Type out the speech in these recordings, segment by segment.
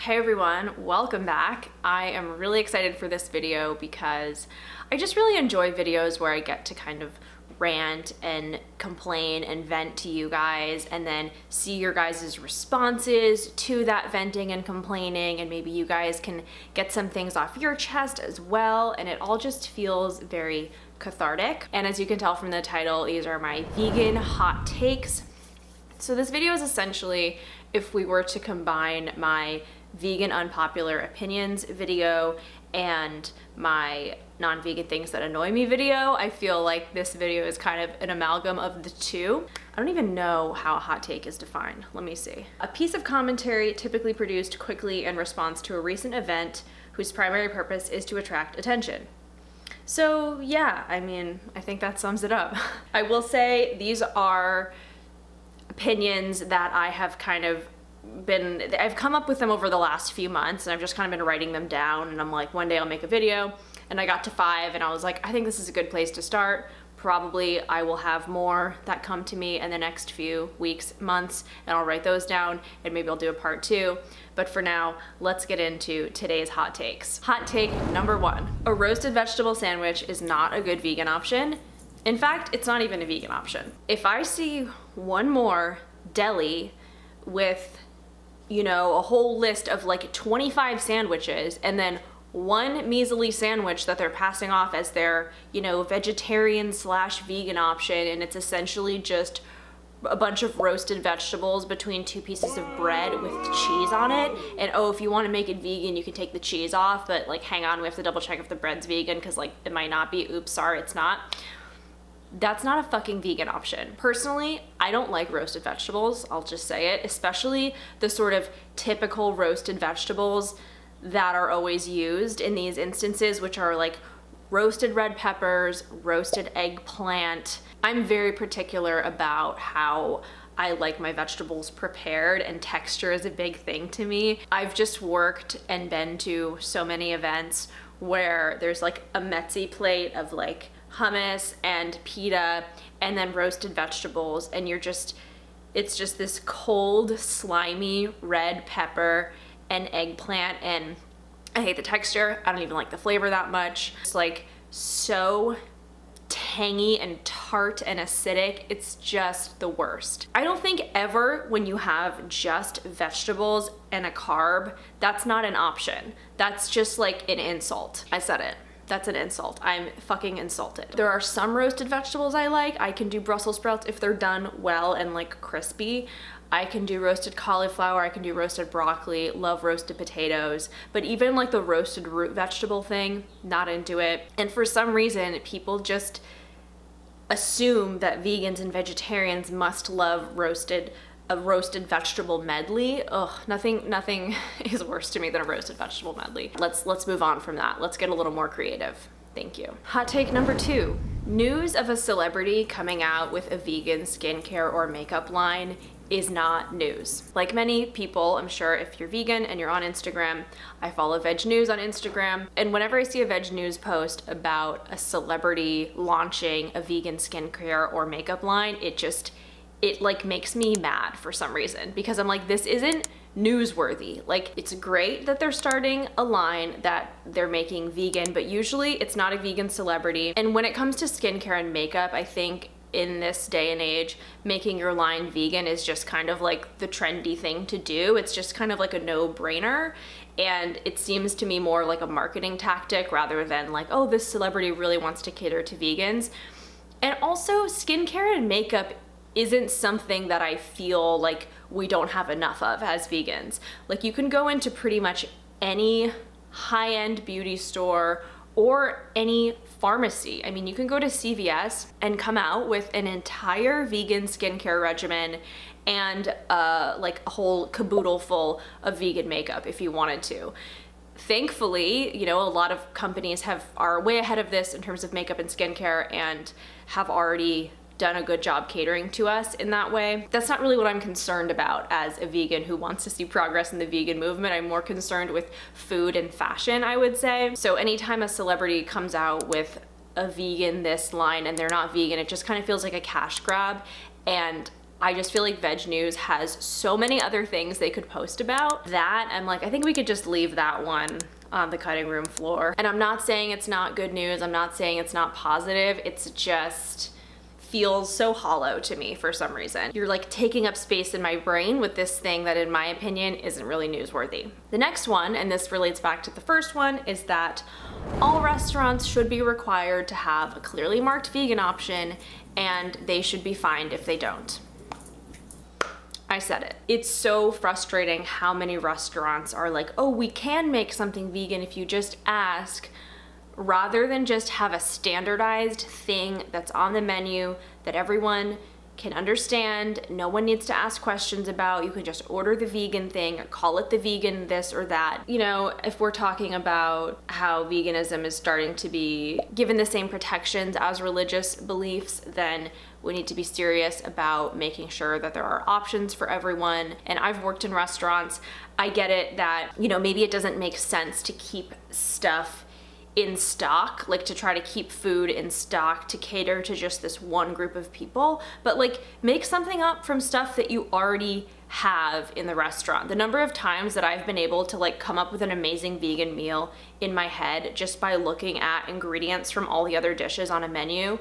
Hey everyone, welcome back. I am really excited for this video because I just really enjoy videos where I get to kind of rant and complain and vent to you guys and then see your guys' responses to that venting and complaining, and maybe you guys can get some things off your chest as well, and it all just feels very cathartic. And as you can tell from the title, these are my vegan hot takes. So this video is essentially if we were to combine my vegan unpopular opinions video and my non-vegan things that annoy me video. I feel like this video is kind of an amalgam of the two. I don't even know how a hot take is defined. Let me see. A piece of commentary typically produced quickly in response to a recent event whose primary purpose is to attract attention. So yeah, I mean, I think that sums it up. I will say these are opinions that I have kind of I've come up with them over the last few months, and I've just kind of been writing them down, and I'm like, one day I'll make a video, and I got to 5 and I was like, I think this is a good place to start. Probably I will have more that come to me in the next few weeks, months, and I'll write those down and maybe I'll do a part 2. But for now, let's get into today's hot takes. Hot take number 1. A roasted vegetable sandwich is not a good vegan option. In fact, it's not even a vegan option. If I see one more deli with, you know, a whole list of like 25 sandwiches and then one measly sandwich that they're passing off as their, you know, vegetarian/vegan option, and it's essentially just a bunch of roasted vegetables between 2 pieces of bread with cheese on it, and oh, if you want to make it vegan, you can take the cheese off, but like, hang on, we have to double check if the bread's vegan because like it might not be. Oops, sorry, it's not. That's not a fucking vegan option. Personally, I don't like roasted vegetables, I'll just say it, especially the sort of typical roasted vegetables that are always used in these instances, which are like roasted red peppers, roasted eggplant. I'm very particular about how I like my vegetables prepared, and texture is a big thing to me. I've just worked and been to so many events where there's like a Metzi plate of like hummus and pita and then roasted vegetables, and it's just this cold, slimy red pepper and eggplant, and I hate the texture. I don't even like the flavor that much. It's like so tangy and tart and acidic. It's just the worst. I don't think ever when you have just vegetables and a carb, that's not an option. That's just like an insult. I said it. That's an insult. I'm fucking insulted. There are some roasted vegetables I like. I can do Brussels sprouts if they're done well and like crispy. I can do roasted cauliflower, I can do roasted broccoli, love roasted potatoes, but even like the roasted root vegetable thing, not into it. And for some reason, people just assume that vegans and vegetarians must love a roasted vegetable medley. Ugh, nothing is worse to me than a roasted vegetable medley. Let's move on from that. Let's get a little more creative. Thank you. Hot take number 2. News of a celebrity coming out with a vegan skincare or makeup line is not news. Like many people, I'm sure if you're vegan and you're on Instagram, I follow Veg News on Instagram, and whenever I see a Veg News post about a celebrity launching a vegan skincare or makeup line, it like makes me mad for some reason, because I'm like, this isn't newsworthy. Like, it's great that they're starting a line that they're making vegan, but usually it's not a vegan celebrity. And when it comes to skincare and makeup, I think in this day and age, making your line vegan is just kind of like the trendy thing to do. It's just kind of like a no-brainer. And it seems to me more like a marketing tactic rather than like, oh, this celebrity really wants to cater to vegans. And also, skincare and makeup isn't something that I feel like we don't have enough of as vegans. Like, you can go into pretty much any high-end beauty store or any pharmacy. I mean, you can go to CVS and come out with an entire vegan skincare regimen and like a whole caboodle full of vegan makeup if you wanted to. Thankfully, you know, a lot of companies are way ahead of this in terms of makeup and skincare and have already done a good job catering to us in that way. That's not really what I'm concerned about as a vegan who wants to see progress in the vegan movement. I'm more concerned with food and fashion, I would say. So anytime a celebrity comes out with a vegan this line and they're not vegan, it just kind of feels like a cash grab. And I just feel like Veg News has so many other things they could post about that I'm like, I think we could just leave that one on the cutting room floor. And I'm not saying it's not good news. I'm not saying it's not positive. It's just feels so hollow to me for some reason. You're like taking up space in my brain with this thing that in my opinion isn't really newsworthy. The next one, and this relates back to the first one, is that all restaurants should be required to have a clearly marked vegan option and they should be fined if they don't. I said it. It's so frustrating how many restaurants are like, oh, we can make something vegan if you just ask, rather than just have a standardized thing that's on the menu that everyone can understand, no one needs to ask questions about. You can just order the vegan thing or call it the vegan this or that. You know, if we're talking about how veganism is starting to be given the same protections as religious beliefs, then we need to be serious about making sure that there are options for everyone. And I've worked in restaurants. I get it that, you know, maybe it doesn't make sense to keep stuff in stock, like to try to keep food in stock to cater to just this one group of people, but like make something up from stuff that you already have in the restaurant. The number of times that I've been able to like come up with an amazing vegan meal in my head just by looking at ingredients from all the other dishes on a menu,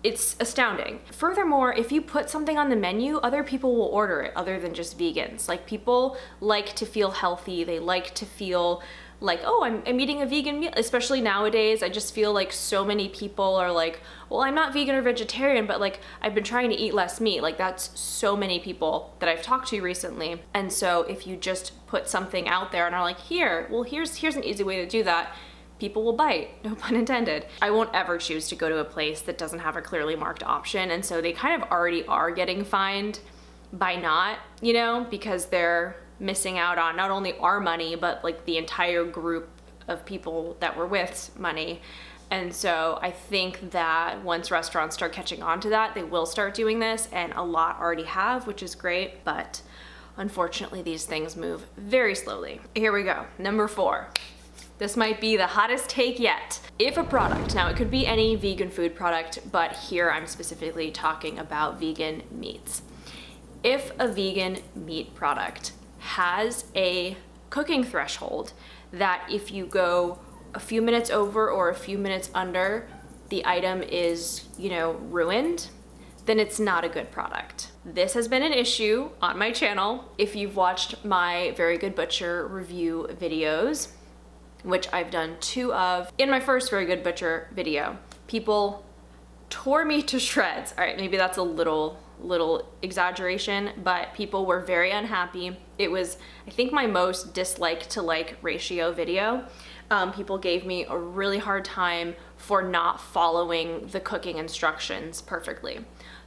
it's astounding. Furthermore, if you put something on the menu, other people will order it other than just vegans. Like people like to feel healthy. They like to feel like, oh, I'm eating a vegan meal. Especially nowadays, I just feel like so many people are like, well, I'm not vegan or vegetarian, but like I've been trying to eat less meat. Like that's so many people that I've talked to recently. And so if you just put something out there and are like, here, well, here's an easy way to do that, people will bite, no pun intended. I won't ever choose to go to a place that doesn't have a clearly marked option. And so they kind of already are getting fined by not, you know, because they're missing out on not only our money, but like the entire group of people that we're with's money. And so I think that once restaurants start catching on to that, they will start doing this, and a lot already have, which is great, but unfortunately these things move very slowly. Here we go, number 4. This might be the hottest take yet. If a product, now it could be any vegan food product, but here I'm specifically talking about vegan meats. If a vegan meat product has a cooking threshold that if you go a few minutes over or a few minutes under, the item is, you know, ruined, then it's not a good product. This has been an issue on my channel. If you've watched my Very Good Butcher review videos, which I've done 2 of, in my first Very Good Butcher video, people tore me to shreds. All right, maybe that's a little exaggeration, but people were very unhappy. It was, I think, my most dislike to like ratio video. People gave me a really hard time for not following the cooking instructions perfectly.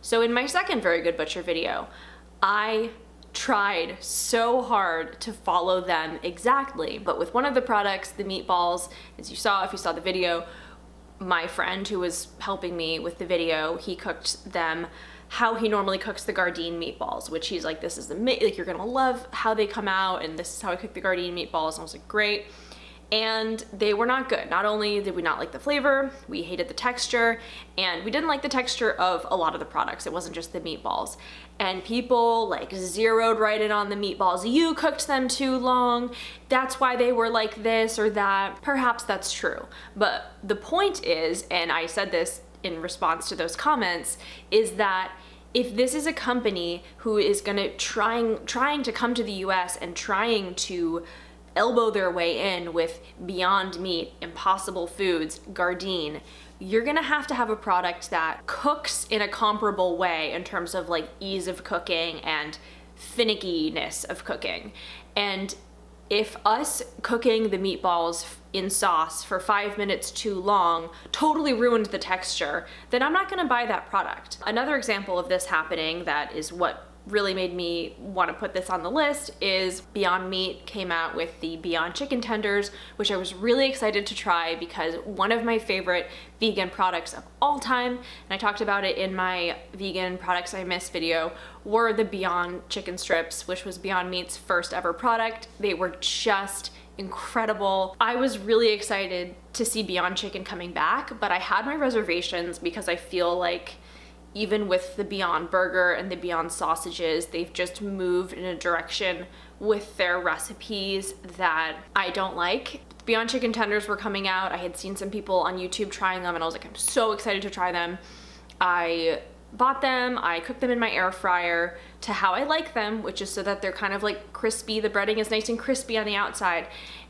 So in my second Very Good Butcher video, I tried so hard to follow them exactly. But with one of the products, the meatballs, as you saw, if you saw the video, my friend who was helping me with the video, he cooked them how he normally cooks the Gardein meatballs, which he's like, this is like, you're gonna love how they come out, and this is how I cook the Gardein meatballs. And I was like, great. And they were not good. Not only did we not like the flavor, we hated the texture, and we didn't like the texture of a lot of the products. It wasn't just the meatballs. And people like zeroed right in on the meatballs. You cooked them too long. That's why they were like this or that. Perhaps that's true. But the point is, and I said this in response to those comments, is that if this is a company who is gonna trying to come to the US and trying to elbow their way in with Beyond Meat, Impossible Foods, Gardein, you're gonna have to have a product that cooks in a comparable way in terms of like ease of cooking and finickiness of cooking. And if us cooking the meatballs in sauce for 5 minutes too long totally ruined the texture, then I'm not gonna buy that product. Another example of this happening that is what really made me want to put this on the list is Beyond Meat came out with the Beyond Chicken Tenders, which I was really excited to try because one of my favorite vegan products of all time, and I talked about it in my Vegan Products I Miss video, were the Beyond Chicken Strips, which was Beyond Meat's first ever product. They were just incredible. I was really excited to see Beyond Chicken coming back, but I had my reservations because I feel like even with the Beyond Burger and the Beyond sausages, they've just moved in a direction with their recipes that I don't like. Beyond chicken tenders were coming out. I had seen some people on YouTube trying them and I was like, I'm so excited to try them. I bought them, I cooked them in my air fryer to how I like them, which is so that they're kind of like crispy. The breading is nice and crispy on the outside.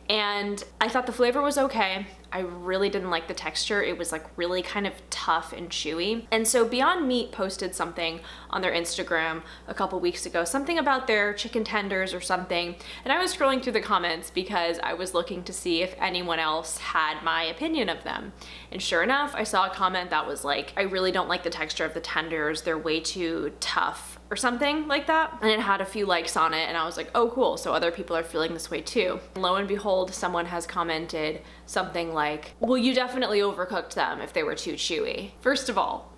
And I thought the flavor was okay. I really didn't like the texture. It was like really kind of tough and chewy. And so Beyond Meat posted something on their Instagram a couple weeks ago, something about their chicken tenders or something. And I was scrolling through the comments because I was looking to see if anyone else had my opinion of them. And sure enough, I saw a comment that was like, I really don't like the texture of the tenders. They're way too tough or something like that. And it had a few likes on it and I was like, oh cool, so other people are feeling this way too. And lo and behold, someone has commented something like, well, you definitely overcooked them if they were too chewy. First of all,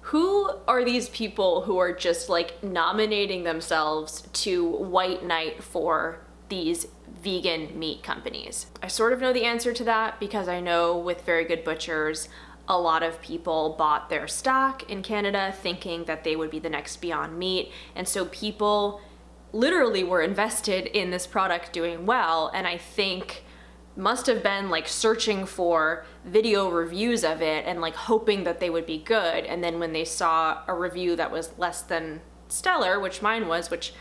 who are these people who are just like nominating themselves to white knight for these vegan meat companies? I sort of know the answer to that because I know with Very Good Butchers, a lot of people bought their stock in Canada thinking that they would be the next Beyond Meat. And so people literally were invested in this product doing well. And I think must have been like searching for video reviews of it and like hoping that they would be good. And then when they saw a review that was less than stellar, which mine was, which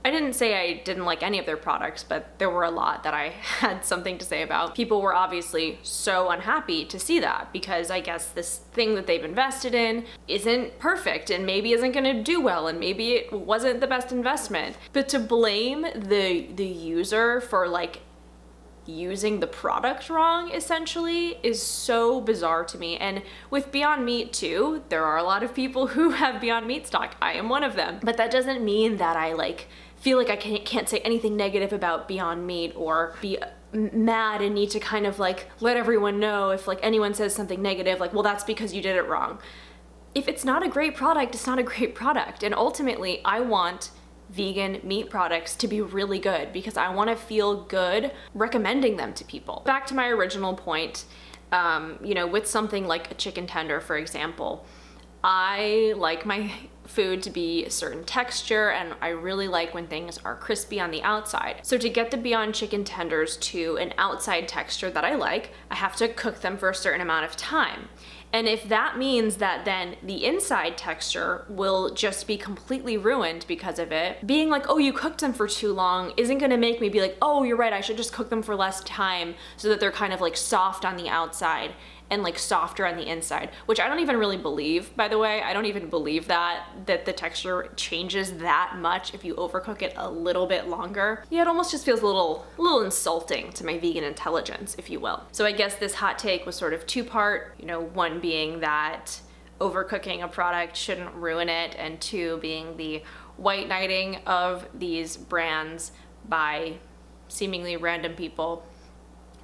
I didn't say I didn't like any of their products, but there were a lot that I had something to say about. People were obviously so unhappy to see that because I guess this thing that they've invested in isn't perfect and maybe isn't gonna do well and maybe it wasn't the best investment. But to blame the user for like using the product wrong essentially is so bizarre to me. And with Beyond Meat too, there are a lot of people who have Beyond Meat stock. I am one of them. But that doesn't mean that I like feel like I can't say anything negative about Beyond Meat or be mad and need to kind of like let everyone know if like anyone says something negative, like, well, that's because you did it wrong. If it's not a great product, it's not a great product. And ultimately, I want vegan meat products to be really good because I want to feel good recommending them to people. Back to my original point, with something like a chicken tender, for example, I like my food to be a certain texture and I really like when things are crispy on the outside. So to get the Beyond chicken tenders to an outside texture that I like, I have to cook them for a certain amount of time. And if that means that then the inside texture will just be completely ruined because of it, being like, oh, you cooked them for too long isn't gonna make me be like, oh, you're right, I should just cook them for less time so that they're kind of like soft on the outside and like softer on the inside, which I don't even really believe, by the way. I don't even believe that the texture changes that much if you overcook it a little bit longer. Yeah, it almost just feels a little insulting to my vegan intelligence, if you will. So I guess this hot take was sort of two-part, one being that overcooking a product shouldn't ruin it, and two being the white knighting of these brands by seemingly random people.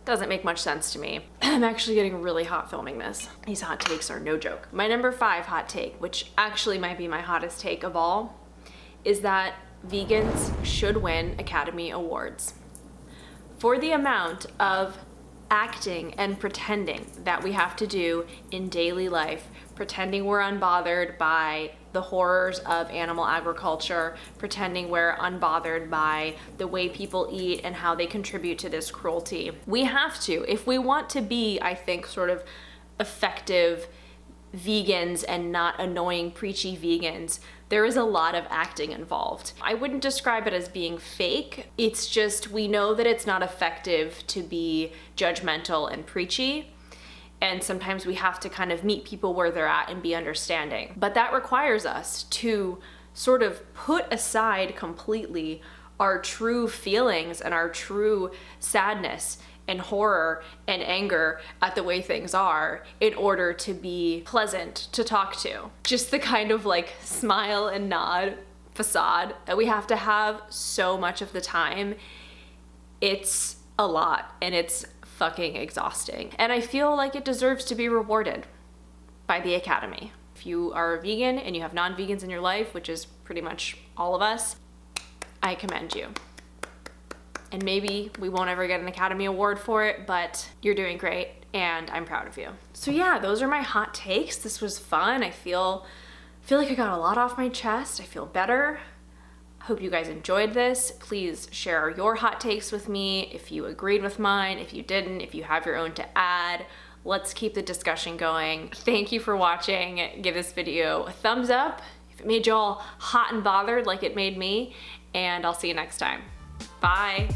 Doesn't make much sense to me. I'm actually getting really hot filming this. These hot takes are no joke. My number 5 hot take, which actually might be my hottest take of all, is that vegans should win Academy Awards for the amount of acting and pretending that we have to do in daily life, pretending we're unbothered by the horrors of animal agriculture, pretending we're unbothered by the way people eat and how they contribute to this cruelty. We have to, if we want to be, I think, sort of effective vegans and not annoying, preachy vegans, there is a lot of acting involved. I wouldn't describe it as being fake. It's just we know that it's not effective to be judgmental and preachy. And sometimes we have to kind of meet people where they're at and be understanding. But that requires us to sort of put aside completely our true feelings and our true sadness and horror and anger at the way things are in order to be pleasant to talk to. Just the kind of like smile and nod facade that we have to have so much of the time. It's a lot and it's fucking exhausting. And I feel like it deserves to be rewarded by the Academy. If you are a vegan and you have non-vegans in your life, which is pretty much all of us, I commend you. And maybe we won't ever get an Academy Award for it, but you're doing great and I'm proud of you. So yeah, those are my hot takes. This was fun. I feel I feel like I got a lot off my chest. I feel better. Hope you guys enjoyed this. Please share your hot takes with me if you agreed with mine, if you didn't, if you have your own to add. Let's keep the discussion going. Thank you for watching. Give this video a thumbs up if it made you all hot and bothered like it made me, and I'll see you next time. Bye.